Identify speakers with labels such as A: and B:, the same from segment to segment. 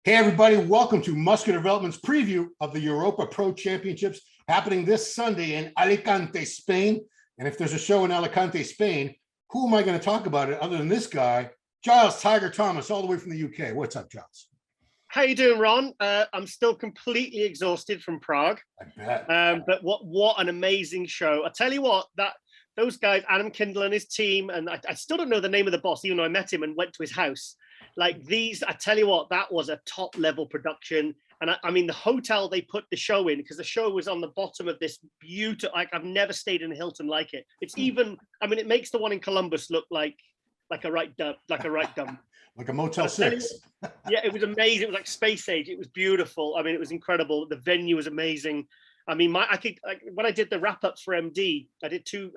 A: Hey, everybody, welcome to Muscular Development's preview of the Europa Pro Championships happening this Sunday in Alicante, Spain. And if there's a show in Alicante, Spain, who am I going to talk about it other than this guy, Giles Tiger Thomas, all the way from the UK. What's up, Giles?
B: How you doing, Ron? I'm still completely exhausted from Prague.
A: I bet.
B: But what an amazing show. I tell you what, those guys, Adam Kindle and his team, and I still don't know the name of the boss, even though I met him and went to his house. Like these, I tell you what, that was a top level production. And I mean, the hotel they put the show in, because the show was on the bottom of this beautiful, like I've never stayed in a Hilton like it. It's even, I mean, it makes the one in Columbus look like a right dumb. Like a
A: Motel 6.
B: Yeah, it was amazing. It was like space age. It was beautiful. I mean, it was incredible. The venue was amazing. I mean, when I did the wrap-ups for MD, I did two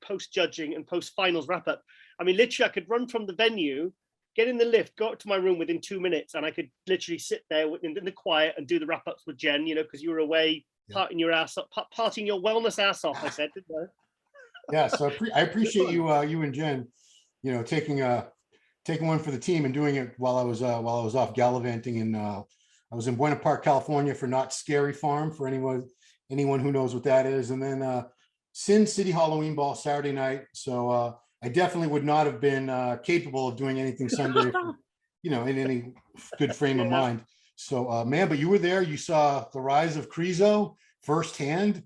B: post-judging and post-finals wrap-up. I mean, literally, I could run from the venue, get in the lift, go up to my room within 2 minutes, and I could literally sit there in the quiet and do the wrap-ups with Jen, you know, because you were away partying your ass off, partying your wellness ass off, I said, didn't I?
A: Yeah, so I appreciate you and Jen, you know, taking one for the team and doing it while I was off gallivanting. And I was in Buena Park, California for Not Scary Farm, for anyone who knows what that is. And then Sin City Halloween Ball Saturday night. So I definitely would not have been capable of doing anything Sunday, in any good frame of mind. So, man, but you were there. You saw the rise of Krizo firsthand.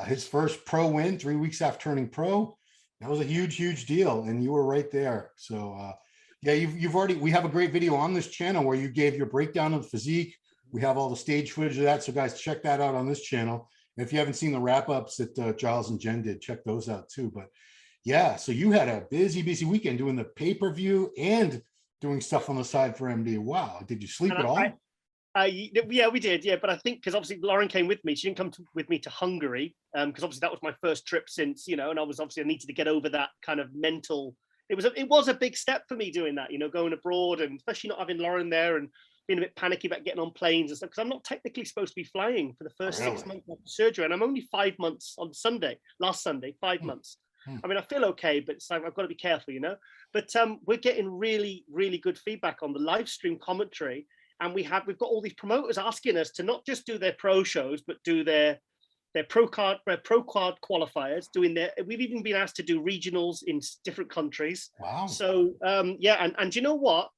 A: His first pro win 3 weeks after turning pro. That was a huge deal, and you were right there. So, we have a great video on this channel where you gave your breakdown of the physique. We have all the stage footage of that. So, guys, check that out on this channel. And if you haven't seen the wrap-ups that Giles and Jen did, check those out too. But yeah, so you had a busy weekend doing the pay-per-view and doing stuff on the side for MD. Wow. Did you sleep at all?
B: Yeah, we did. Yeah, but I think because obviously Lauren came with me. She didn't come with me to Hungary because obviously that was my first trip since, and I needed to get over that kind of mental. It was a big step for me doing that, going abroad, and especially not having Lauren there and being a bit panicky about getting on planes and stuff, because I'm not technically supposed to be flying for the first 6 months after surgery, and I'm only 5 months on last Sunday, 5 months. I mean, I feel okay, but it's like I've got to be careful, But we're getting really good feedback on the live stream commentary, and we've got all these promoters asking us to not just do their pro shows, but do their pro card qualifiers. We've even been asked to do regionals in different countries.
A: Wow.
B: So and you know what?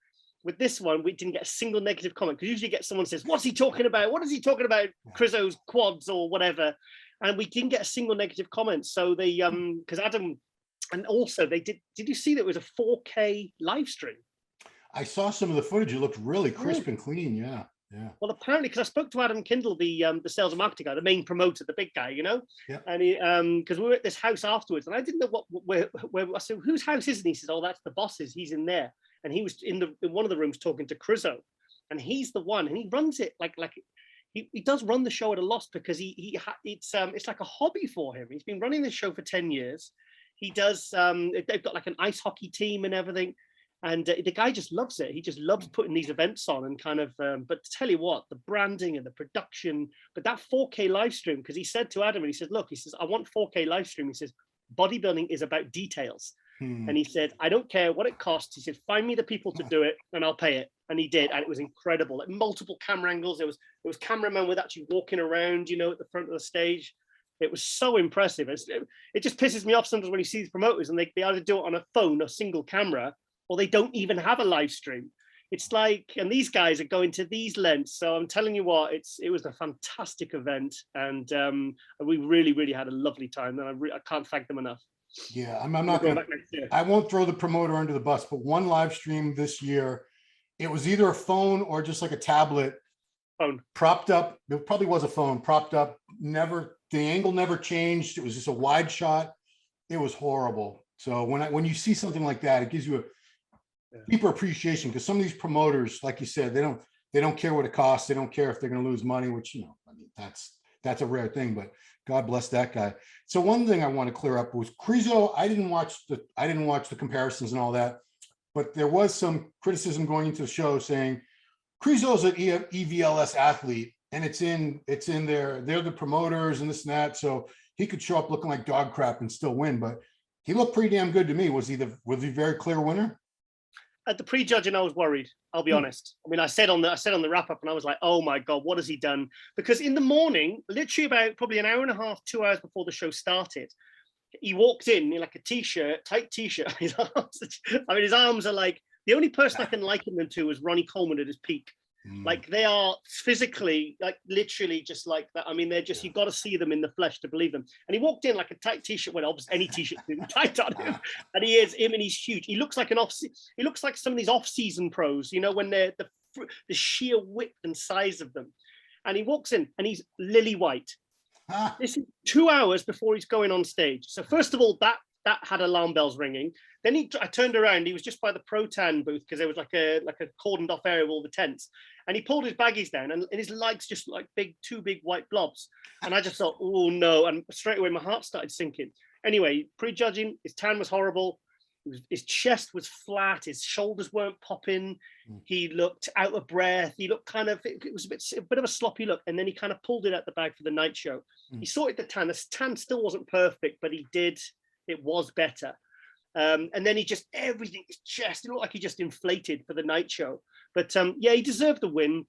B: With this one, we didn't get a single negative comment, because usually someone says, "What's he talking about? What is he talking about? Krizo's quads or whatever." And we didn't get a single negative comment. So they, because Adam, and also they did you see that it was a 4K live stream?
A: I saw some of the footage. It looked really crisp and clean. Yeah.
B: Well, apparently, because I spoke to Adam Kindle, the sales and marketing guy, the main promoter, the big guy,
A: Yeah.
B: And he, because we were at this house afterwards, and I didn't know where I said, "Whose house is it?" And he says, "Oh, that's the boss's. He's in there." And he was in one of the rooms talking to Krizo, and he's the one, and he runs it like he does run the show at a loss, because it's like a hobby for him. He's been running this show for 10 years. He does. They've got like an ice hockey team and everything. And the guy just loves it. He just loves putting these events on and kind of, but to tell you what, the branding and the production, but that 4K live stream, because he said to Adam, and he said, "Look," he says, "I want 4K live stream." He says, "Bodybuilding is about details." And he said, "I don't care what it costs." He said, "Find me the people to do it and I'll pay it." And he did. And it was incredible. Like multiple camera angles. There was cameramen with actually walking around, at the front of the stage. It was so impressive. It just pisses me off sometimes when you see these promoters and they either do it on a phone, a single camera, or they don't even have a live stream. It's like, and these guys are going to these lengths. So I'm telling you what, it was a fantastic event, and we really had a lovely time, and I can't thank them enough.
A: Yeah, I'm not going to. I won't throw the promoter under the bus, but one live stream this year, it was either a phone or just like a tablet, propped up. It probably was a phone propped up. The angle never changed. It was just a wide shot. It was horrible. So when you see something like that, it gives you a deeper appreciation, because some of these promoters, like you said, they don't care what it costs. They don't care if they're going to lose money, which that's a rare thing, but God bless that guy. So one thing I want to clear up was Krizo. I didn't watch the comparisons and all that, but there was some criticism going into the show saying Krizo's an EVLS athlete, and it's in there. They're the promoters and this and that, so he could show up looking like dog crap and still win. But he looked pretty damn good to me. Was he a very clear winner?
B: at the prejudging, I was worried. I'll be honest. I mean, I said on the wrap up, and I was like, "Oh my God, what has he done?" Because in the morning, literally about probably an hour and a half, 2 hours before the show started, he walked in like a t-shirt, tight t-shirt. His arms, I mean, his arms are like, the only person I can liken them to is Ronnie Coleman at his peak. Like they are physically, like literally just like that. I mean, they're just, you've got to see them in the flesh to believe them. And he walked in like a tight t-shirt, well, obviously any t-shirt tight on him. And he's huge. He looks like he looks like some of these off-season pros, you know, when they're the sheer width and size of them. And he walks in and he's lily white. This is 2 hours before he's going on stage. So first of all, that had alarm bells ringing. Then I turned around. He was just by the Protan booth because there was like a cordoned off area with all the tents. And he pulled his baggies down, and his legs just like two big white blobs. And I just thought, oh no! And straight away my heart started sinking. Anyway, prejudging, his tan was horrible. His chest was flat. His shoulders weren't popping. He looked out of breath. He looked kind of, it was a bit of a sloppy look. And then he kind of pulled it out the bag for the night show. He sorted the tan. The tan still wasn't perfect, but it was better. And then he just, everything, his chest, it looked like he just inflated for the night show. But yeah, he deserved the win.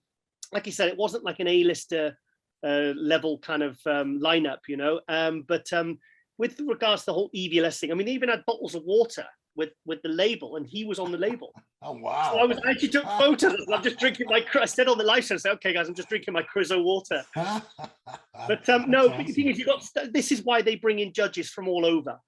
B: Like he said, it wasn't like an A-lister level kind of lineup, you know. But with regards to the whole EVLS thing, I mean, they even had bottles of water with the label, and he was on the label.
A: Oh, wow.
B: So I actually took photos. I'm just drinking I said on the live show, I said, okay, guys, I'm just drinking my Crizzo water. But no, awesome. But the thing is, this is why they bring in judges from all over.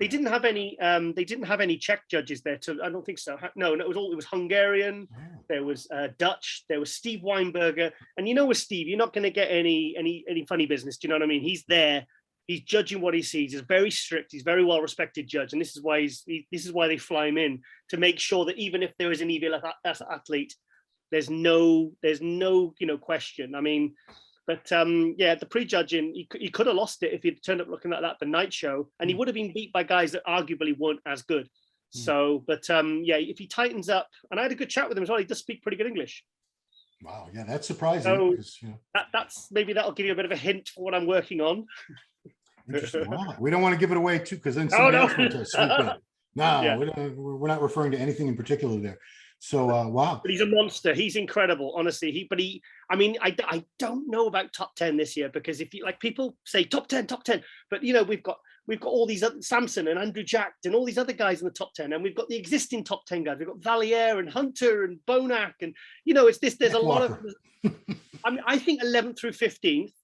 B: They didn't have any. They didn't have any Czech judges there. I don't think so. No, it was Hungarian. There was Dutch. There was Steve Weinberger. And you know, with Steve, you're not going to get any funny business. Do you know what I mean? He's there. He's judging what he sees. He's very strict. He's a very well respected judge, and this is why they fly him in, to make sure that even if there is an EVL athlete, there's no question. I mean. But yeah, the prejudging, he could have lost it if he'd turned up looking like that the night show, and he would have been beat by guys that arguably weren't as good. So, but yeah, if he tightens up, and I had a good chat with him as well. He does speak pretty good English.
A: Wow, yeah, that's surprising.
B: So
A: Because,
B: that's maybe that'll give you a bit of a hint for what I'm working on.
A: Interesting. Wow. We don't want to give it away too, because then somebody else will swoop in. No, yeah. We're not referring to anything in particular there. So wow.
B: But he's a monster. He's incredible, honestly. I mean, I don't know about top 10 this year, because if you like, people say top 10, but you know, we've got all these other Samson and Andrew Jack and all these other guys in the top 10, and we've got the existing top 10 guys. We've got Valier and Hunter and Bonac, and you know, it's this. There's Nick a lot Walker. Of. I mean, I think 11th through 15th.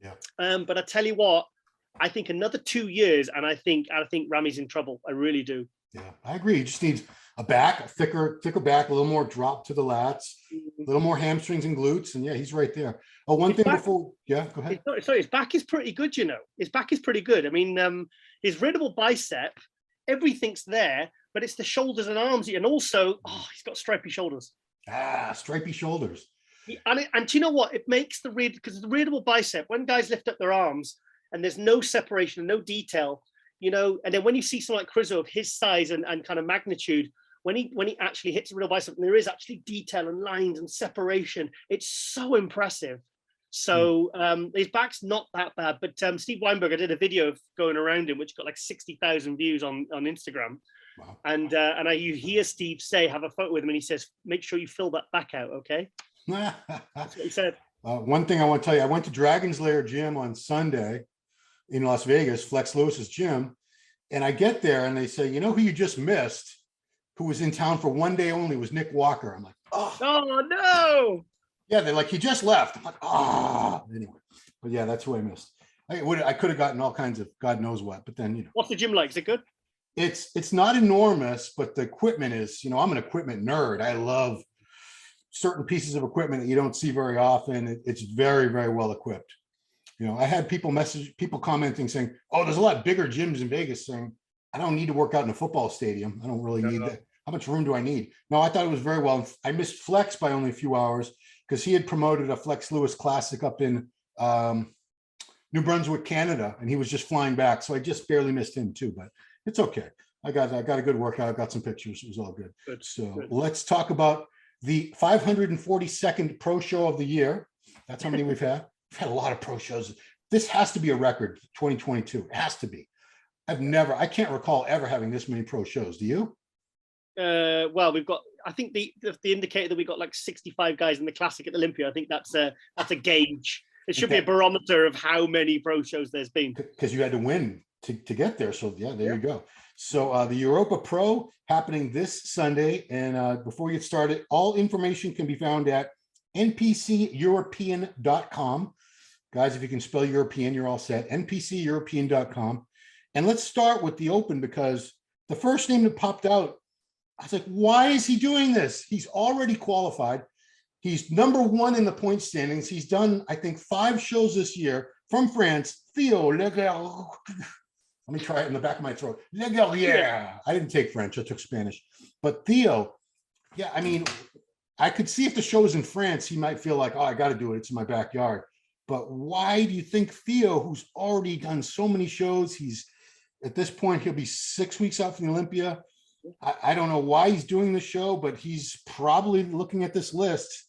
B: Yeah. But I tell you what, I think another 2 years, and I think Rami's in trouble. I really do.
A: Yeah, I agree. He just needs a thicker back, a little more drop to the lats, a little more hamstrings and glutes, and yeah, he's right there. Oh, one thing before, yeah, go ahead.
B: Sorry, his back is pretty good, you know. His back is pretty good. I mean, his readable bicep, everything's there, but it's the shoulders and arms, and also, he's got stripy shoulders.
A: Stripy shoulders.
B: And do you know what? It makes because the readable bicep, when guys lift up their arms and there's no separation, no detail, you know, and then when you see someone like Crizzo of his size and kind of magnitude, when he actually hits a real bicep, and there is actually detail and lines and separation, it's so impressive. So his back's not that bad, but Steve Weinberger did a video of going around him, which got like 60,000 views on Instagram. Wow. And you hear Steve say, have a photo with him, and he says, make sure you fill that back out, okay? That's what he said.
A: One thing I want to tell you, I went to Dragon's Lair Gym on Sunday in Las Vegas, Flex Lewis's gym, and I get there and they say, you know who you just missed, who was in town for one day only, was Nick Walker. I'm like,
B: oh no.
A: Yeah, they're like, he just left. I'm like, anyway. But yeah, that's who I missed. I could have gotten all kinds of God knows what, but then, you know.
B: What's the gym like? Is it good?
A: It's not enormous, but the equipment is, you know, I'm an equipment nerd. I love certain pieces of equipment that you don't see very often. It's very, very well equipped. You know, I had people commenting saying, oh, there's a lot bigger gyms in Vegas, saying, I don't need to work out in a football stadium. I don't really need that. How much room do I need? No, I thought it was very well. I missed Flex by only a few hours because he had promoted a Flex Lewis Classic up in New Brunswick, Canada, and he was just flying back. So I just barely missed him too, but it's okay. I got a good workout. I got some pictures. It was all good. So let's talk about the 542nd pro show of the year. That's how many we've had. We've had a lot of pro shows. This has to be a record, 2022. It has to be. I can't recall ever having this many pro shows. Do you?
B: Well, we've got, I think the indicator that we got like 65 guys in the classic at Olympia, I think that's a gauge. It should be a barometer of how many pro shows there's been.
A: Because you had to win to get there. So yeah, there you go. So the Europa Pro happening this Sunday. And before we get started, all information can be found at npceuropean.com. Guys, if you can spell European, you're all set. npceuropean.com. And let's start with the Open, because the first name that popped out, I was like, why is he doing this? He's already qualified. He's number 1 in the point standings. He's done, I think, 5 shows this year. From France, Theo Leguerrier. Let me try it in the back of my throat. Leguerrier. I didn't take French, I took Spanish. But Theo, yeah, I mean, I could see if the show was in France, he might feel like, oh, I got to do it. It's in my backyard. But why do you think Theo, who's already done so many shows, he's at this point, he'll be 6 weeks out from the Olympia. I don't know why he's doing the show, but he's probably looking at this list.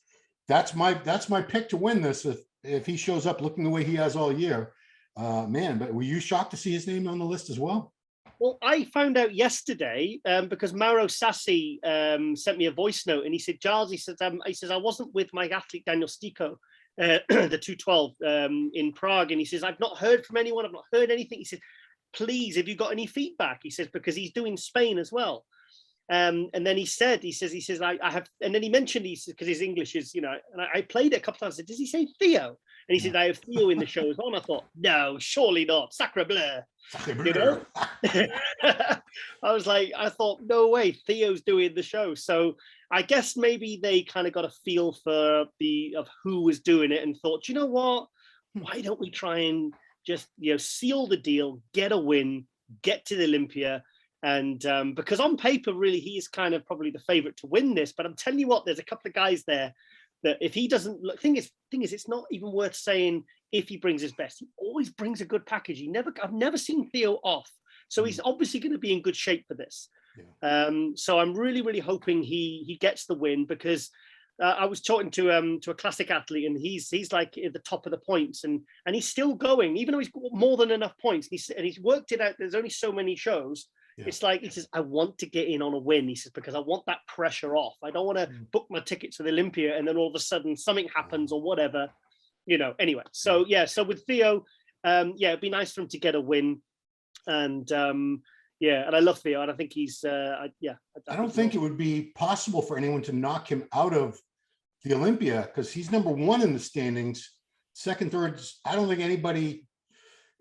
A: That's my pick to win this if he shows up looking the way he has all year. Man, but were you shocked to see his name on the list as well?
B: Well, I found out yesterday because Mauro Sassi sent me a voice note, and he said, Giles, he says I wasn't with my athlete Daniel Stico, the 212 in Prague, and he says I've not heard from anyone. I've not heard anything. He said, please, have you got any feedback? He says, because he's doing Spain as well. And then he says, I have, and then he mentioned, he said, because his English is, and I played it a couple times. I said, does he say Theo? And he said, I have Theo in the show as well. And I thought, no, surely not. Sacre bleu. I thought, no way, Theo's doing the show. So I guess maybe they kind of got a feel of who was doing it and thought, you know what? Why don't we try and just seal the deal, get a win, get to the Olympia, and because on paper, really, he is kind of probably the favorite to win this. But I'm telling you what, there's a couple of guys there that if he doesn't look, thing is, it's not even worth saying if he brings his best. He always brings a good package. I've never seen Theo off, so he's obviously going to be in good shape for this. Yeah. So I'm really, really hoping he gets the win, because I was talking to a classic athlete, and he's like at the top of the points, and he's still going, even though he's got more than enough points. And he's worked it out. There's only so many shows. Yeah. It's like, he says, I want to get in on a win. He says, because I want that pressure off. I don't want to book my ticket to the Olympia and then all of a sudden something happens or whatever, anyway. So yeah, so with Theo, it'd be nice for him to get a win. And and I love Theo, and I think he's I don't
A: think it would be possible for anyone to knock him out of the Olympia, because he's number 1 in the standings. Second, third, I don't think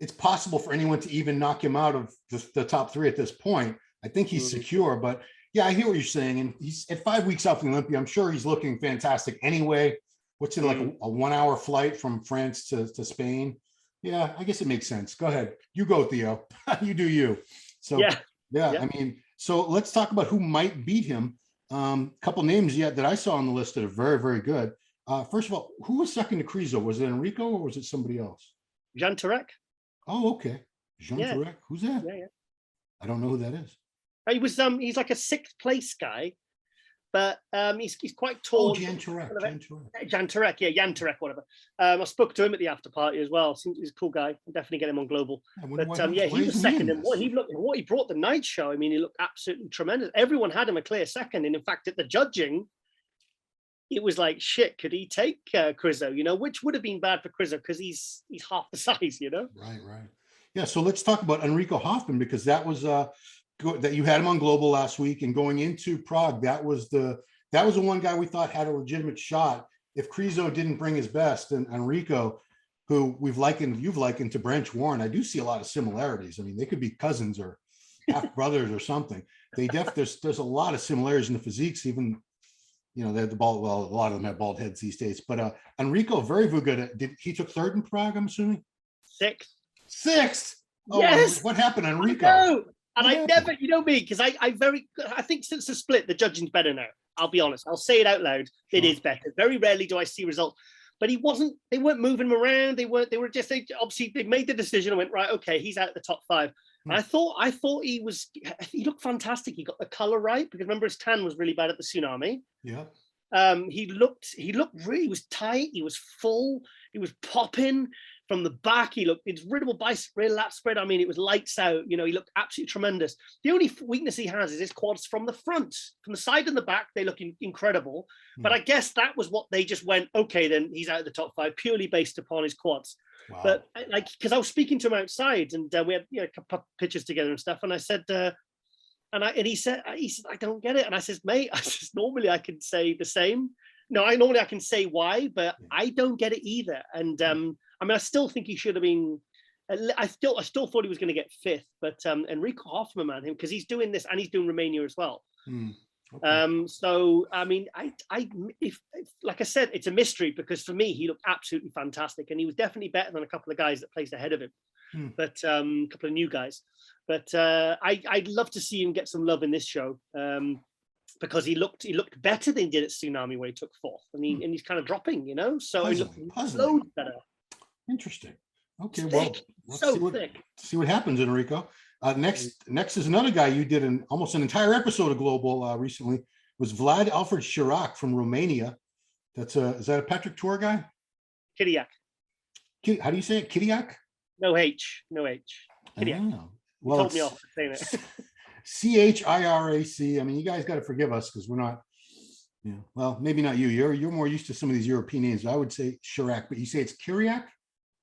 A: it's possible for anyone to even knock him out of the top 3 at this point. I think he's secure, but yeah, I hear what you're saying. And he's at 5 weeks out from the Olympia. I'm sure he's looking fantastic anyway. What's it, like a 1-hour flight from France to Spain? Yeah, I guess it makes sense. Go ahead. You go, Theo. You do you. So yeah, I mean, so let's talk about who might beat him. Couple names yet that I saw on the list that are very, very good. First of all, who was second to Krizo? Was it Enrico or was it somebody else?
B: Jean Tarek.
A: Oh, okay. Jean Tarek. Who's that?
B: Yeah.
A: I don't know who that is.
B: He was he's like a 6th place guy, but he's quite tall.
A: Oh, Jan Tarek.
B: Jan Tarek, whatever. I spoke to him at the after party as well. He's a cool guy. I'll definitely get him on Global. But he was second. And what he brought the night show, I mean, he looked absolutely tremendous. Everyone had him a clear second. And in fact, at the judging, it was like, shit, could he take Krizo, which would have been bad for Krizo because he's half the size,
A: Right. Yeah, so let's talk about Enrico Hoffman, because that was that you had him on Global last week, and going into Prague, that was the one guy we thought had a legitimate shot if Krizo didn't bring his best. And Enrico, who you've likened to Branch Warren, I do see a lot of similarities. I mean, they could be cousins or half brothers or something. There's a lot of similarities in the physiques, even. They had the bald. Well, a lot of them have bald heads these days. But Enrico, very, very good. He took 3rd in Prague, I'm assuming?
B: 6th.
A: 6th. Oh,
B: yes.
A: What happened, Enrico?
B: I never, me, because I think since the split, the judging's better now. I'll be honest. I'll say it out loud. Sure. It is better. Very rarely do I see results. But they weren't moving him around. They obviously they made the decision and went, right, okay, he's out of the top 5. And I thought he looked fantastic. He got the color right, because remember his tan was really bad at the tsunami.
A: Yeah.
B: He looked really, he was tight, he was full, he was popping from the back. He looked incredible bicep rear lat spread. I mean, it was lights out. You know, he looked absolutely tremendous. The only weakness he has is his quads from the front, from the side and the back. They look incredible. But I guess that was what they just went, okay, then he's out of the top 5 purely based upon his quads. Wow. But like, because I was speaking to him outside, and we had, you know, a couple pictures together and stuff, and I said, and he said, I don't get it. And I says, mate, I says, normally I can say the same. No, normally I can say why, but I don't get it either. And I mean, I still think he should have been. I still thought he was going to get 5th, but Enrico Hoffman, man, him, because he's doing this and he's doing Romania as well. Okay. So I mean, if like I said, it's a mystery, because for me he looked absolutely fantastic, and he was definitely better than a couple of guys that placed ahead of him. But a couple of new guys. But I'd love to see him get some love in this show, because he looked better than he did at Tsunami, where he took 4th, and he's kind of dropping, you know. So he looked loads better.
A: Interesting. Okay, well,
B: let's
A: see what happens, Enrico. Next is another guy you did almost an entire episode of Global recently. Was Vlad Alfred Chirac from Romania. That's is that a Patrick Tour guy?
B: Kiriak.
A: How do you say it? Kiriak?
B: No H. Kiriak.
A: Oh, well,
B: told me off for saying it.
A: Chirac. I mean, you guys got to forgive us because we're not. Yeah, well, maybe not you. You're more used to some of these European names. I would say Chirac, but you say it's Kiriak?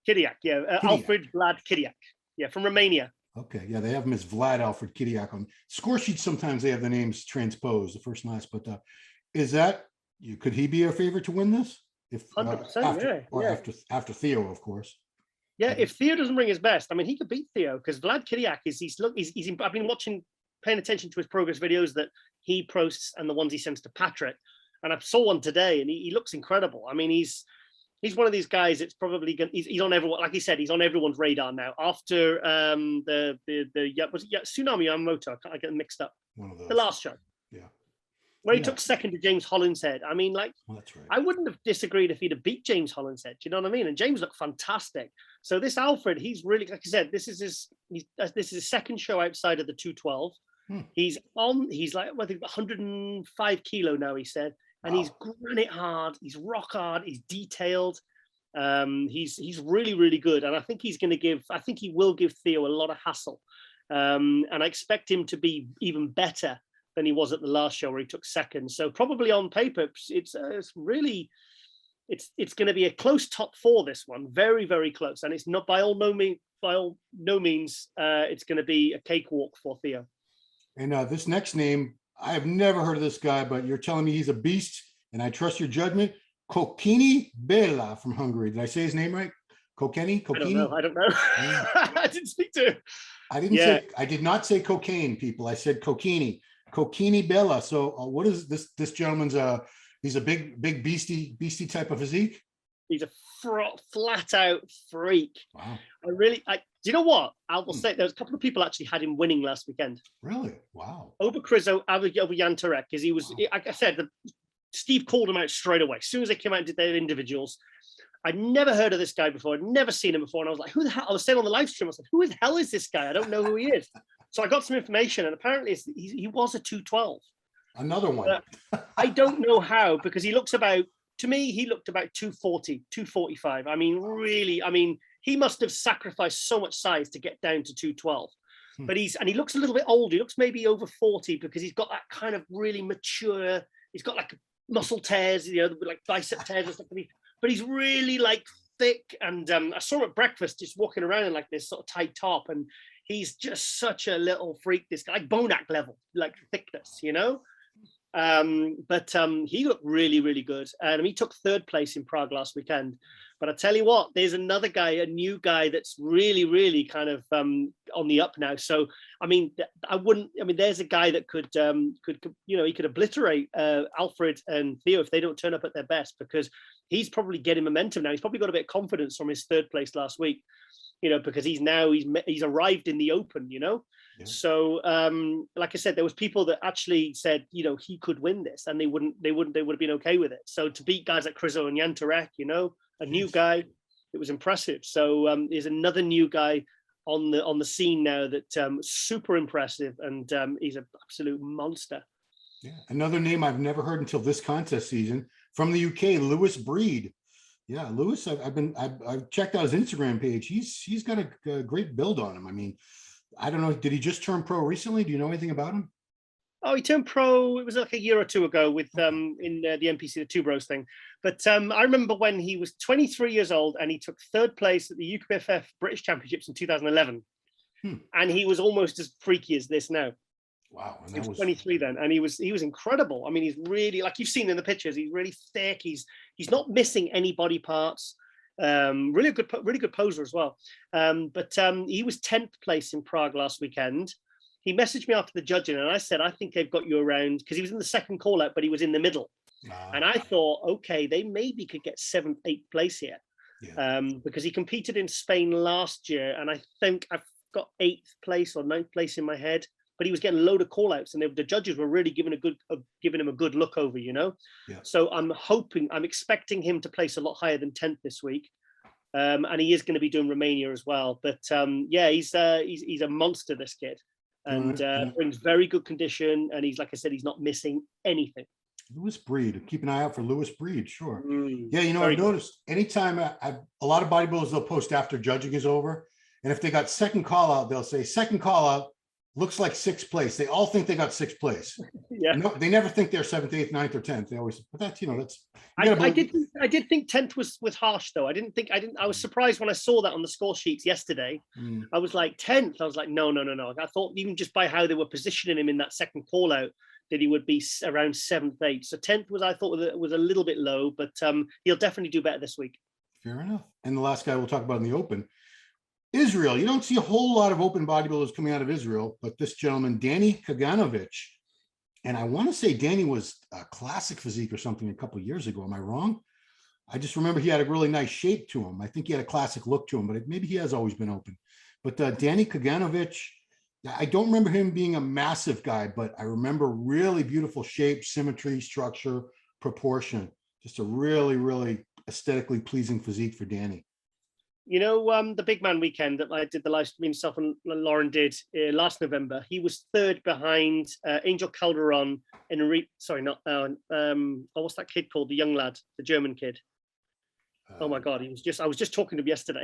B: Kiriak, yeah. Alfred Vlad Kiriak. Yeah, from Romania.
A: Okay, yeah, they have him as Vlad Alfred Kiriak on score sheets. Sometimes they have the names transposed, the first and last. But is that could he be a favorite to win this? If 100%, after Theo, of course.
B: Yeah, if Theo doesn't bring his best, I mean, he could beat Theo, because Vlad Kiriak I've been paying attention to his progress videos that he posts and the ones he sends to Patrick, and I saw one today, and he looks incredible. I mean, he's one of these guys. It's probably he's on everyone, like he said, he's on everyone's radar now. After the Tsunami Yamamoto, I get them mixed up.
A: One of those.
B: The last show.
A: Yeah.
B: Where he took 2nd to James Hollinshead. I mean, like,
A: that's right.
B: I wouldn't have disagreed if he'd have beat James Hollinshead. Do you know what I mean? And James looked fantastic. So this Alfred, he's really, like I said, this is his 2nd show outside of the 212. He's like, I think 105 kilo now, he said. And he's granite hard, he's rock hard, he's detailed. He's really, really good. And I think he will give Theo a lot of hassle. And I expect him to be even better than he was at the last show, where he took 2nd. So probably on paper, it's going to be a close top 4, this one. Very, very close. And it's not by all no means, it's going to be a cakewalk for Theo.
A: And this next name, I have never heard of this guy, but you're telling me he's a beast, and I trust your judgment. Kokini Bela from Hungary. Did I say his name right? Kokini?
B: I don't know. I didn't speak to him.
A: I did not say cocaine, people. I said Kokini. Kokini Bela. So what is this gentleman's he's a big beastie type of physique?
B: He's a flat out freak.
A: Wow.
B: Do you know what? I will say there's a couple of people actually had him winning last weekend.
A: Really? Wow.
B: Over Krizo, over Jan Turek, because he was, like I said, Steve called him out straight away. As soon as they came out and did their individuals, I'd never heard of this guy before. I'd never seen him before. And I was like, who the hell? I was saying on the live stream, I said, who the hell is this guy? I don't know who he is. So I got some information, and apparently he was a 212.
A: Another one.
B: I don't know how, because he looked about 240, 245. I mean, really, he must have sacrificed so much size to get down to 212. But he looks a little bit old. He looks maybe over 40, because he's got that kind of really mature, he's got like muscle tears, like bicep tears and stuff. But he's really like thick. And I saw him at breakfast just walking around in like this sort of tight top. And he's just such a little freak, this guy, like Bonac level, like thickness, But he looked really, really good. And he took 3rd place in Prague last weekend. But I tell you what, there's another guy, a new guy that's really, really kind of on the up now. So, there's a guy that could he could obliterate Alfred and Theo if they don't turn up at their best, because he's probably getting momentum now. He's probably got a bit of confidence from his 3rd place last week, because he's arrived in the open, Yeah. So, like I said, there was people that actually said, he could win this, and they would have been okay with it. So to beat guys like Krizo and Jan Turek, a new guy, it was impressive. So there's another new guy on the scene now that super impressive, and he's an absolute monster.
A: Yeah, another name I've never heard until this contest season from the UK, Lewis Breed. Yeah, Lewis, I've checked out his Instagram page. He's got a great build on him. I mean, I don't know. Did he just turn pro recently? Do you know anything about him?
B: Oh, he turned pro. It was like a year or two ago with in the NPC, the Two Bros thing. But I remember when he was 23 years old and he took third place at the UKBFF British Championships in 2011, and he was almost as freaky as this now.
A: Wow, and
B: He was 23 then, and he was incredible. I mean, he's really, like you've seen in the pictures, he's really thick. He's not missing any body parts. Really good poser as well. But he was 10th place in Prague last weekend. He messaged me after the judging, and I said, I think they've got you around, because he was in the second call out, but he was in the middle. And I thought, okay, they maybe could get 7th, 8th place here. Yeah. Because he competed in Spain last year, and I think I've got 8th place or 9th place in my head. But he was getting a load of call outs, and the judges were really giving him a good look over, you know. Yeah. So I'm expecting him to place a lot higher than 10th this week, and he is going to be doing Romania as well. But yeah, he's a monster, this kid, and brings very good condition. And he's, like I said, he's not missing anything.
A: Lewis Breed, keep an eye out for Lewis Breed, sure. Yeah, you know, I've noticed anytime a lot of bodybuilders, they'll post after judging is over, and if they got second call out, they'll say second call out. Looks like 6th place. They all think they got 6th place. Yeah. No, they never think they're 7th, 8th, 9th, or 10th. They always, but that's, you know, that's.
B: I did think 10th was harsh though. I was surprised when I saw that on the score sheets yesterday. I was like 10th. I was like, no. I thought even just by how they were positioning him in that second call out, that he would be around 7th, 8th. So 10th was, I thought, was a little bit low, but he'll definitely do better this week.
A: Fair enough. And the last guy we'll talk about in the open, Israel. You don't see a whole lot of open bodybuilders coming out of Israel, but this gentleman, Danny Kaganovic, and I want to say Danny was a classic physique or something a couple of years ago. Am I wrong? I just remember he had a really nice shape to him. I think he had a classic look to him, but maybe he has always been open. But Danny Kaganovic, I don't remember him being a massive guy, but I remember really beautiful shape, symmetry, structure, proportion. Just a really, really aesthetically pleasing physique for Danny.
B: You know, the big man weekend that I did the live stream, myself and Lauren did last November, he was 3rd behind Angel Calderon and what's that kid called? The young lad, the German kid. Oh my God, I was just talking to him yesterday.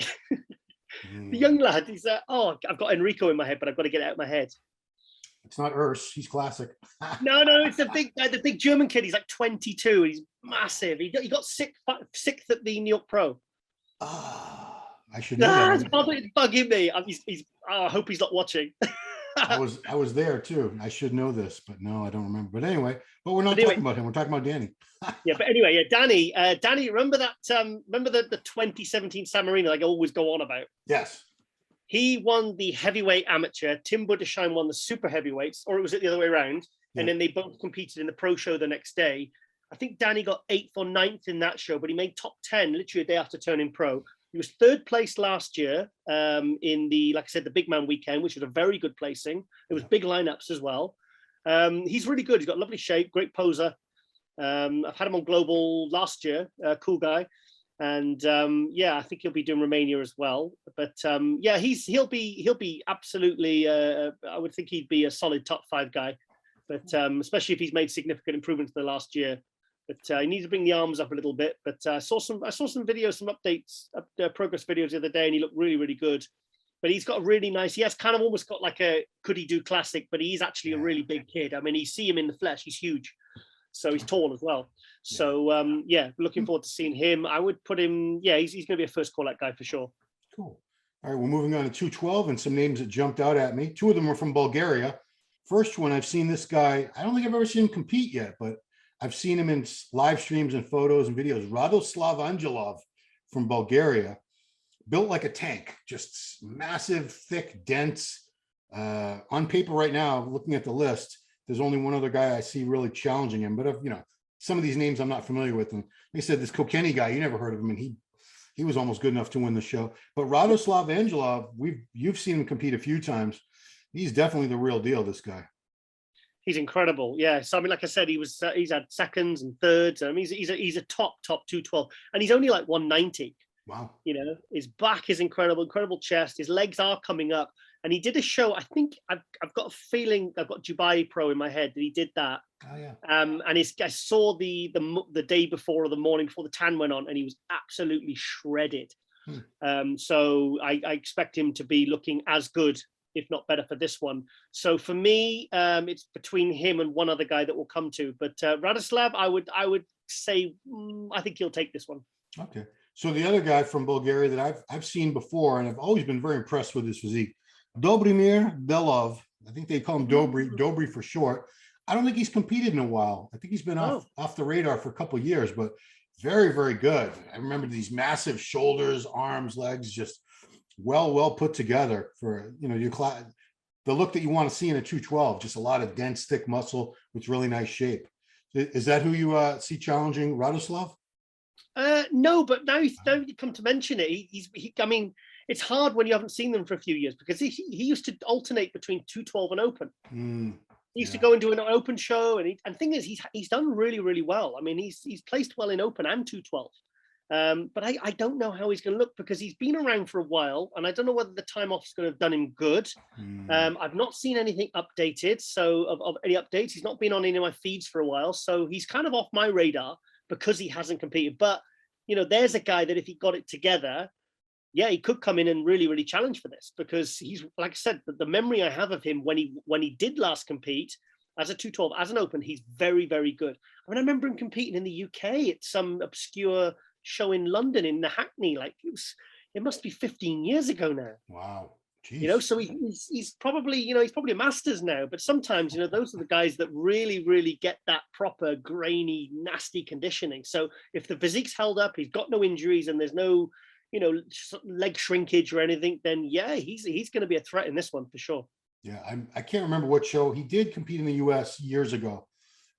B: The young lad, he's I've got Enrico in my head, but I've got to get it out of my head.
A: It's not Urs, he's classic.
B: No, it's the big German kid. He's like 22. He's massive. He got 6th at the New York Pro.
A: I should know that.
B: It's bugging me. I hope he's not watching.
A: I was there too. I should know this, but no, I don't remember. But anyway, we're not talking about him. We're talking about Danny.
B: Yeah, but anyway, yeah, Danny, remember that? Remember the 2017 San Marino, like I always go on about?
A: Yes.
B: He won the heavyweight amateur. Tim Buddersheim won the super heavyweights, or it was the other way around. Yeah. And then they both competed in the pro show the next day. I think Danny got 8th or 9th in that show, but he made top 10 literally a day after turning pro. He was 3rd place last year in the, like I said, the big man weekend, which was a very good placing. It was big lineups as well. He's really good. He's got lovely shape, great poser. I've had him on Global last year, cool guy. And yeah, I think he'll be doing Romania as well. But yeah, he'll be absolutely, I would think he'd be a solid top 5 guy. But especially if he's made significant improvements the last year. But he needs to bring the arms up a little bit. But I saw some videos, some updates, progress videos the other day, and he looked really, really good. But he's got a really nice. He has kind of almost got like a could he do classic, but he's actually a really big kid. I mean, you see him in the flesh; he's huge. So he's tall as well. So yeah, looking forward to seeing him. I would put him. Yeah, he's going to be a first call out guy for sure.
A: Cool. All right, we're moving on to 212 and some names that jumped out at me. 2 of them are from Bulgaria. First one, I've seen this guy. I don't think I've ever seen him compete yet, but I've seen him in live streams and photos and videos. Radoslav Angelov from Bulgaria, built like a tank, just massive, thick, dense. On paper right now, looking at the list, there's only one other guy I see really challenging him. But you know, some of these names I'm not familiar with. And they said this Kokeni guy, you never heard of him, and he was almost good enough to win the show. But Radoslav Angelov, you've seen him compete a few times. He's definitely the real deal, this guy.
B: He's incredible. Yeah. So I mean, like I said, he's had seconds and thirds. I mean, he's a top 212, and he's only like 190.
A: Wow.
B: You know, his back is incredible, incredible chest. His legs are coming up. And he did a show. I think I've got a feeling I've got Dubai Pro in my head that he did that.
A: Oh yeah.
B: And I saw the day before or the morning before the tan went on, and he was absolutely shredded. So I expect him to be looking as good, if not better, for this one. So for me, it's between him and one other guy that we'll come to. But Radislav, I would say I think he'll take this one.
A: Okay. So the other guy from Bulgaria that I've seen before, and I've always been very impressed with his physique, Dobromir Belov. I think they call him Dobry for short. I don't think he's competed in a while. I think he's been off the radar for a couple of years, but very, very good. I remember these massive shoulders, arms, legs, just well put together for, you know, the look that you want to see in a 212, just a lot of dense, thick muscle with really nice shape. Is that who you see challenging Radoslav?
B: No, but now you come to mention it, I mean, it's hard when you haven't seen them for a few years, because he used to alternate between 212 and open. He used to go and do an open show, and the thing is, he's done really, really well. I mean, he's placed well in open and 212. But I don't know how he's going to look, because he's been around for a while, and I don't know whether the time off is going to have done him good. I've not seen anything updated, so of any updates. He's not been on any of my feeds for a while, so he's kind of off my radar because he hasn't competed. But, you know, there's a guy that if he got it together, yeah, he could come in and really, really challenge for this, because he's, like I said, the memory I have of him when he did last compete as a 212, as an open, he's very, very good. I mean, I remember him competing in the UK at some obscure show in London in the Hackney, like it must be 15 years ago now.
A: Wow. Jeez.
B: You know, so he's probably, you know, he's probably a masters now, but sometimes, you know, those are the guys that really, really get that proper grainy, nasty conditioning. So if the physique's held up, he's got no injuries, and there's no, you know, leg shrinkage or anything, then yeah, he's going to be a threat in this one for sure.
A: Yeah, I can't remember what show he did compete in the US years ago.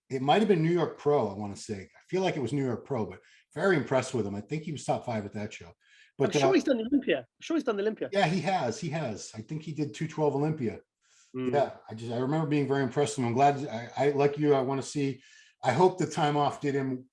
A: It might have been New York Pro, I want to say. I feel like it was New York Pro, but very impressed with him. I think he was top 5 at that show. But
B: I'm sure he's done Olympia. I'm sure he's done the Olympia.
A: Yeah, he has. I think he did 212 Olympia. Yeah, I remember being very impressed with him. I'm glad. I like you. I want to see. I hope the time off did him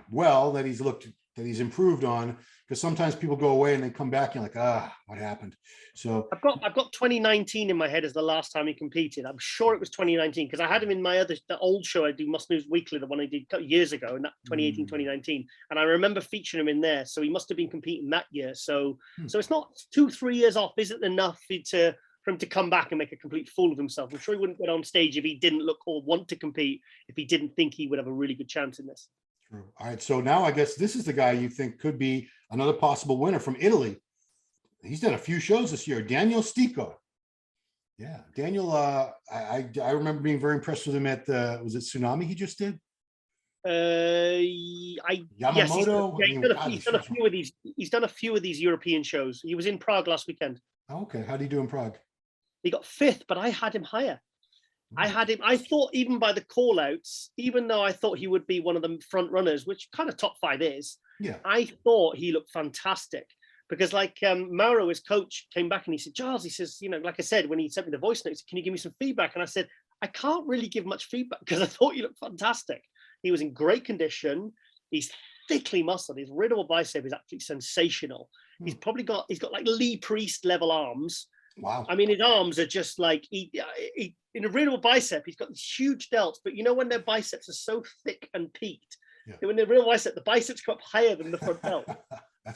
A: well. That he's improved on, because sometimes people go away and they come back and you're like, what happened? So
B: I've got 2019 in my head as the last time he competed. I'm sure it was 2019, because I had him in my the old show I do, Must News Weekly, the one I did years ago, in that 2018, 2019, and I remember featuring him in there. So he must have been competing that year. So it's not 2-3 years off isn't enough for him to come back and make a complete fool of himself. I'm sure he wouldn't get on stage if he didn't look or want to compete, if he didn't think he would have a really good chance in this.
A: True. All right. So now I guess this is the guy you think could be another possible winner from Italy. He's done a few shows this year. Daniel Stico. Yeah. Daniel, I remember being very impressed with him at was it Tsunami he just did?
B: Yamamoto. Yes, he's done a few of these European shows. He was in Prague last weekend.
A: Okay. How did he do in Prague?
B: He got 5th, but I had him higher. I thought, even by the call outs, even though I thought he would be one of the front runners, which kind of top 5 is, I thought he looked fantastic, because like Mauro, his coach, came back and he said, Giles, he says, you know, like I said, when he sent me the voice notes, can you give me some feedback? And I said, I can't really give much feedback, because I thought you looked fantastic. He was in great condition. He's thickly muscled. His readable bicep is absolutely sensational. He's got like Lee Priest level arms.
A: Wow.
B: I mean, his arms are just like, in a readable bicep, he's got these huge delts, but you know, when their biceps are so thick and peaked, when they're real bicep, the biceps go up higher than the front delt.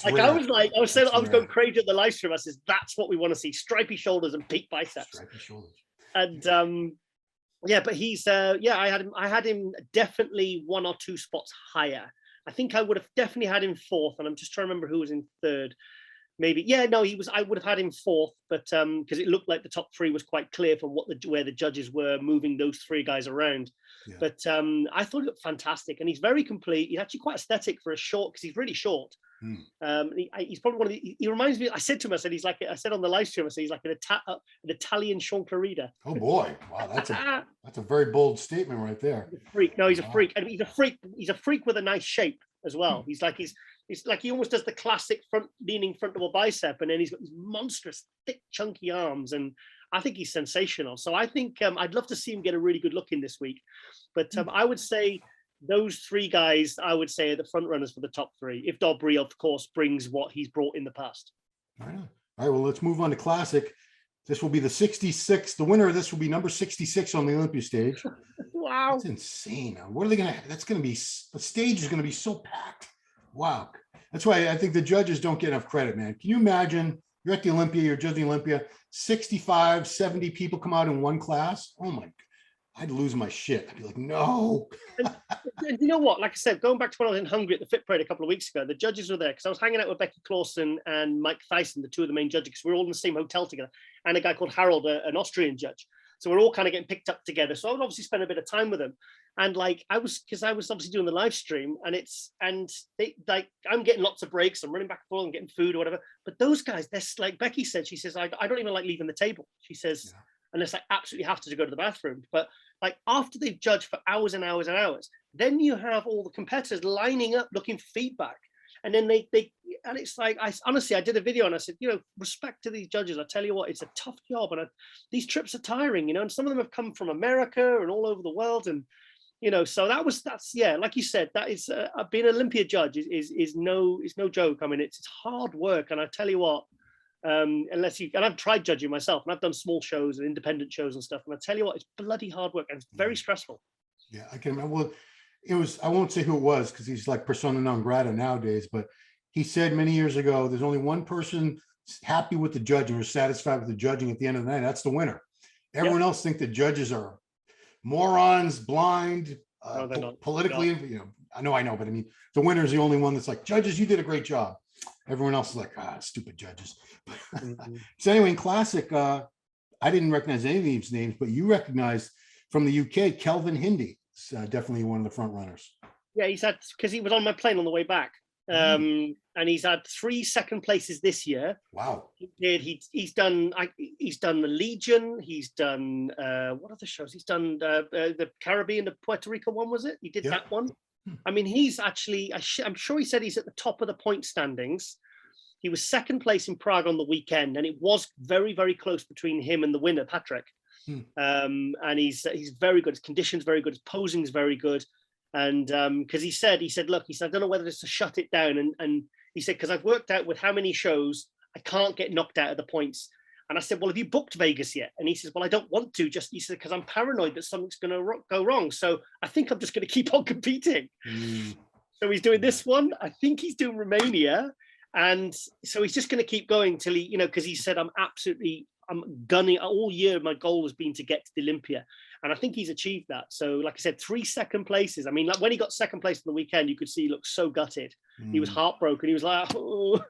B: Like rare. I was going crazy at the live stream. I said, that's what we want to see: stripy shoulders and peak biceps.
A: Stripy shoulders.
B: And but he's I had him definitely 1 or 2 spots higher. I think I would have definitely had him 4th, and I'm just trying to remember who was in 3rd. Maybe, I would have had him 4th, but because it looked like the top 3 was quite clear from where the judges were moving those 3 guys around. Yeah. But I thought he looked fantastic, and he's very complete. He's actually quite aesthetic for a short, because he's really short. He's probably one of the. He reminds me. I said to him, I said on the live stream, I said he's like an Italian Sean Clarida.
A: Oh boy, wow, that's a very bold statement right there.
B: He's a freak. No, he's a freak, and he's a freak with a nice shape as well. He's like he almost does the classic leaning front double bicep, and then he's got these monstrous, thick, chunky arms, and I think he's sensational. So I think I'd love to see him get a really good look in this week. But I would say those three guys, I would say, are the front runners for the top three. If Dobry, of course, brings what he's brought in the past.
A: All right, well, let's move on to Classic. This will be the 66th. The winner of this will be number 66 on the Olympia stage.
B: Wow.
A: That's insane. What are they going to, that's going to be, the stage is going to be so packed. Wow. That's why I think the judges don't get enough credit, man. Can you imagine you're at the Olympia, you're judging Olympia, 65, 70 people come out in one class? Oh my, I'd lose my shit. I'd be like, no.
B: And you know what? Like I said, going back to when I was in Hungary at the Fit Parade a couple of weeks ago, the judges were there because I was hanging out with Becky Clausen and Mike Thyssen, the two of the main judges, because we're all in the same hotel together, and a guy called Harold, an Austrian judge. So we're all kind of getting picked up together. So I would obviously spend a bit of time with them. And like I was obviously doing the live stream, and they like I'm getting lots of breaks. I'm running back and forth and getting food or whatever. But those guys, they're like Becky said, she says, I don't even like leaving the table. She says, yeah, unless I absolutely have to go to the bathroom. But like after they've judged for hours and hours and hours, then you have all the competitors lining up looking for feedback. And then they and it's like, I honestly did a video and I said, respect to these judges. I tell you what, it's a tough job, and these trips are tiring, and some of them have come from America and all over the world, and so that's yeah, like you said, that is being an Olympia judge is no joke. I mean, it's hard work, and I tell you what, unless you, and I've tried judging myself, and I've done small shows and independent shows and stuff, and I tell you what, it's bloody hard work, and it's very stressful.
A: Yeah, I can remember. Well, it was, I won't say who it was because he's like persona non grata nowadays, but he said many years ago, there's only one person happy with the judging or satisfied with the judging at the end of the night. That's the winner. Everyone else think the judges are morons, blind, politically, I know, but I mean, the winner is the only one that's like, judges, you did a great job. Everyone else is like, stupid judges. So anyway, in Classic, I didn't recognize any of these names, but you recognized from the UK, Kelvin Hindi. Definitely one of the front runners. Yeah,
B: he's had, because he was on my plane on the way back, and he's had 3 second places this year.
A: Wow.
B: He's done the Legion. He's done what other shows? He's done the Caribbean, the Puerto Rico one, was it? He did that one. I mean, he's actually, I'm sure he said he's at the top of the point standings. He was second place in Prague on the weekend, and it was very, very close between him and the winner, Patrick. And he's very good. His condition's very good. His posing's very good. And because he said, look, I don't know whether it's to shut it down. And he said, because I've worked out with how many shows I can't get knocked out of the points. And I said, well, have you booked Vegas yet? And he says, well, I don't want to. He said, because I'm paranoid that something's going to go wrong. So I think I'm just going to keep on competing. So he's doing this one. I think he's doing Romania. And so he's just going to keep going till he, because he said, I'm gunning all year. My goal has been to get to the Olympia, and I think he's achieved that. So like I said, 3 second places. I mean, like when he got second place on the weekend, you could see he looked so gutted. He was heartbroken. He was like, oh.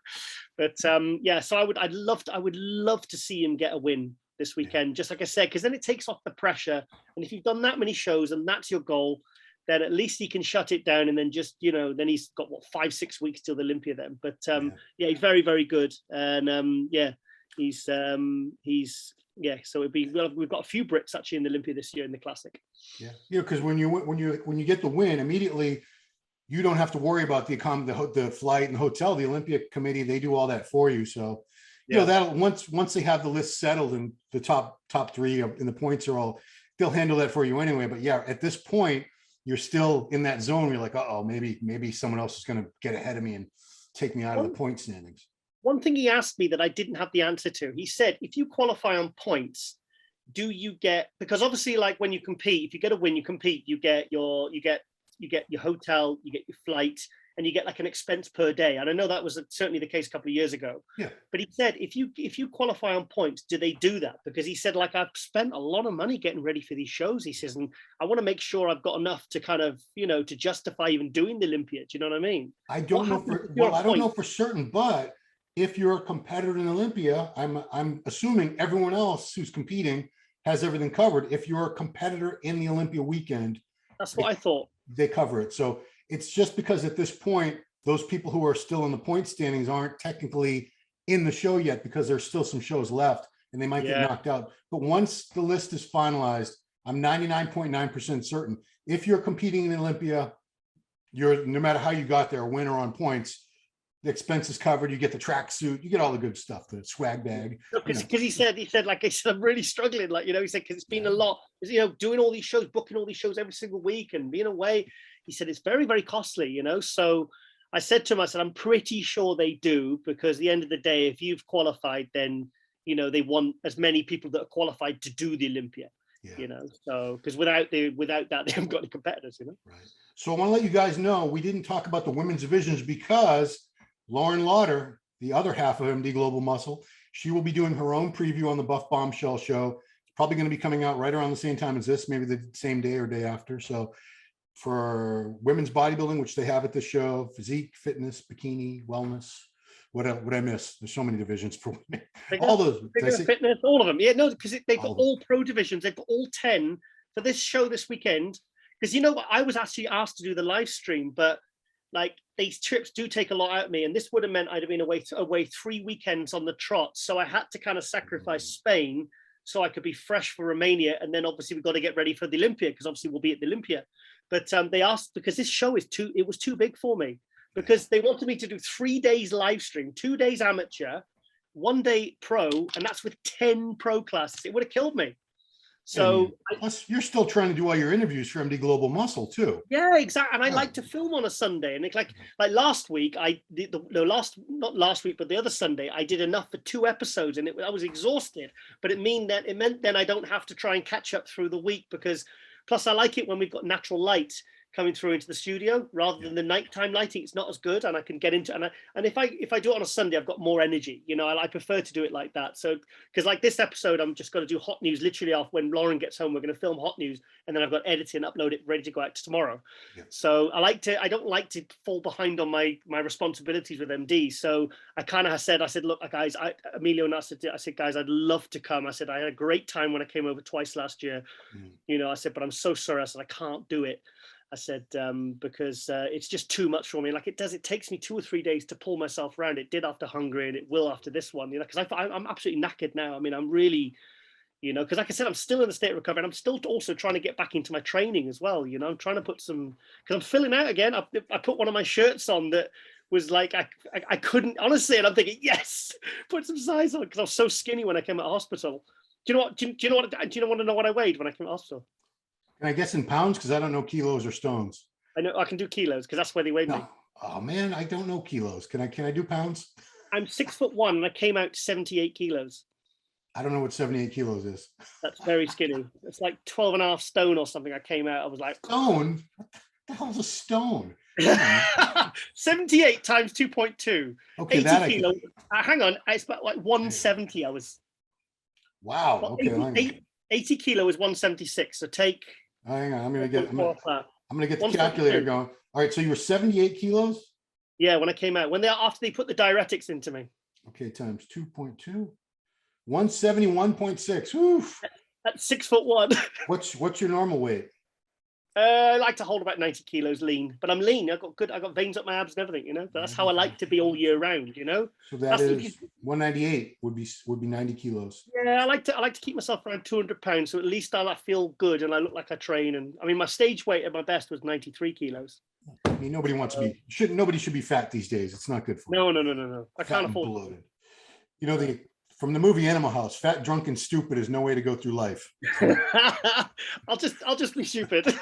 B: But yeah, so I would love to see him get a win this weekend, just like I said, because then it takes off the pressure. And if you've done that many shows and that's your goal, then at least he can shut it down, and then just, then he's got 5-6 weeks till the Olympia then. But yeah, he's very, very good. And yeah, he's so we've got a few Brits actually in the Olympia this year in the Classic. Yeah,
A: because when you get the win immediately, you don't have to worry about the flight and the hotel. The Olympia committee, they do all that for you. So that once they have the list settled and the top 3 and the points are all, they'll handle that for you anyway. But yeah, at this point, you're still in that zone where you're like, maybe someone else is going to get ahead of me and take me out of the point standings.
B: One thing he asked me that I didn't have the answer to, he said, if you qualify on points, do you get, because obviously like when you compete, if you get a win, you compete, you get your hotel, you get your flight, and you get like an expense per day. And I know that was certainly the case a couple of years ago. Yeah. But he said, if you qualify on points, do they do that? Because he said, like, I've spent a lot of money getting ready for these shows. He says, and I want to make sure I've got enough to kind of, to justify even doing the Olympia. Do you know what I mean?
A: I don't know for certain, but if you're a competitor in Olympia, I'm assuming everyone else who's competing has everything covered. If you're a competitor in the Olympia weekend,
B: that's what I thought.
A: They cover it. So it's just because at this point, those people who are still in the point standings aren't technically in the show yet because there's still some shows left and they might get knocked out. But once the list is finalized, I'm 99.9% certain if you're competing in Olympia, you're, no matter how you got there, a winner on points. The expenses covered, you get the tracksuit, you get all the good stuff, the swag bag.
B: Because he said, I'm really struggling. Like, he said, because it's been a lot, doing all these shows, booking all these shows every single week and being away. he said, it's very, very costly, you know? So I said to him, I said, I'm pretty sure they do, because at the end of the day, if you've qualified, then, you know, they want as many people that are qualified to do the Olympia, you know? So, because without that, they haven't got any competitors, you know?
A: Right. So I want to let you guys know, we didn't talk about the women's divisions because Lauren Lauder, the other half of MD Global Muscle, she will be doing her own preview on the Buff Bombshell show. It's probably going to be coming out right around the same time as this, maybe the same day or day after. So for women's bodybuilding, which they have at the show, physique, fitness, bikini, wellness, what I miss? There's so many divisions for women. All those
B: fitness, all of them. Yeah, no, because they've got all pro divisions. They've got all 10 for this show this weekend. Because you know what, I was actually asked to do the live stream, but like these trips do take a lot out of me, and this would have meant I'd have been away 3 weekends on the trot. So I had to kind of sacrifice Spain so I could be fresh for Romania, and then obviously we've got to get ready for the Olympia, because obviously we'll be at the Olympia. But they asked, because this show is it was too big for me, because they wanted me to do 3 days live stream, 2 days amateur, 1 day pro, and that's with 10 pro classes. It would have killed me. So
A: plus you're still trying to do all your interviews for MD Global Muscle too.
B: Yeah, exactly. And I like to film on a Sunday. And it's like last week, not last week, but the other Sunday, I did enough for 2 episodes, and I was exhausted. But it meant then I don't have to try and catch up through the week, because plus I like it when we've got natural light coming through into the studio rather than the nighttime lighting. It's not as good, and I can get into and if I do it on a Sunday, I've got more energy. You know, I prefer to do it like that. So because like this episode, I'm just going to do hot news literally off when Lauren gets home. We're going to film hot news, and then I've got editing, upload it, ready to go out tomorrow. So I don't like to fall behind on my responsibilities with MD. So I kind of said, look, guys, Emilio and I said, guys, I'd love to come. I said, I had a great time when I came over twice last year. You know, I said, but I'm so sorry. I said, I can't do it. I said, because it's just too much for me. Like it takes me 2 or 3 days to pull myself around. It did after Hungary, and it will after this one, you know, because I'm absolutely knackered now. I mean, I'm really, you know, because like I said, I'm still in the state of recovery, and I'm still also trying to get back into my training as well. You know, I'm trying to put some, because I'm filling out again. I put one of my shirts on that was like, I couldn't, honestly, and I'm thinking, yes, put some size on, because I was so skinny when I came out of hospital. Do you want to know what I weighed when I came out of hospital?
A: Can I guess in pounds? Because I don't know kilos or stones.
B: I know I can do kilos, because that's where they weighed me.
A: Oh man, I don't know kilos. Can I do pounds?
B: I'm 6'1", and I came out 78 kilos.
A: I don't know what 78 kilos is.
B: That's very skinny. It's like 12 and a half stone or something. I came out, I was like,
A: stone? What the hell's a stone?
B: 78 times 2.2.
A: Okay,
B: 80 kilos. Hang on, it's about like 170. I was.
A: Wow. Okay.
B: 80 kilo is 176. So take.
A: Hang on, I'm gonna get the calculator going. All right, so you were 78 kilos?
B: Yeah, when I came out, after they put the diuretics into me.
A: Okay, times 2.2, 171.6. Oof.
B: That's 6'1".
A: What's your normal weight?
B: I like to hold about 90 kilos lean, but I'm lean. I got veins up my abs and everything, you know. That's how I like to be all year round, you know.
A: So that's 198 would be 90 kilos.
B: Yeah, I like to keep myself around 200 pounds, so at least I feel good and I look like I train. And I mean, my stage weight at my best was 93 kilos.
A: I mean, nobody wants to be nobody should be fat these days. It's not good for
B: you. No. I can't afford
A: bloated. You know, from the movie Animal House, fat, drunk, and stupid is no way to go through life.
B: I'll just be stupid.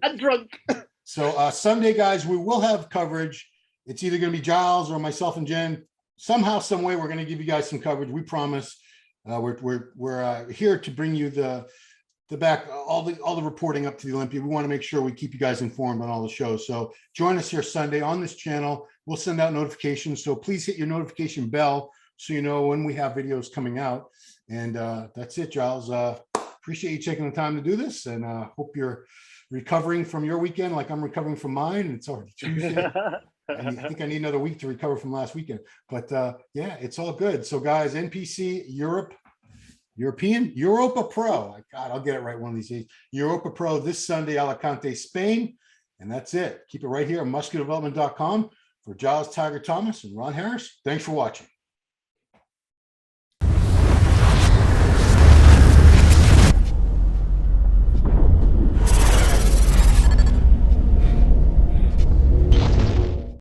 A: And drunk. So Sunday, guys, we will have coverage. It's either going to be Giles or myself and Jen. Somehow, some way, we're going to give you guys some coverage. We promise. We're here to bring you the all the reporting up to the Olympia. We want to make sure we keep you guys informed on all the shows. So join us here Sunday on this channel. We'll send out notifications. So please hit your notification bell so you know when we have videos coming out. And that's it, Giles. Appreciate you taking the time to do this, and hope you're recovering from your weekend like I'm recovering from mine. It's already Tuesday. I think I need another week to recover from last weekend. But yeah, it's all good. So guys, NPC Europa Pro. God, I'll get it right one of these days. Europa Pro this Sunday, Alicante, Spain. And that's it. Keep it right here on musculardevelopment.com. For Giles Tiger Thomas and Ron Harris, thanks for watching.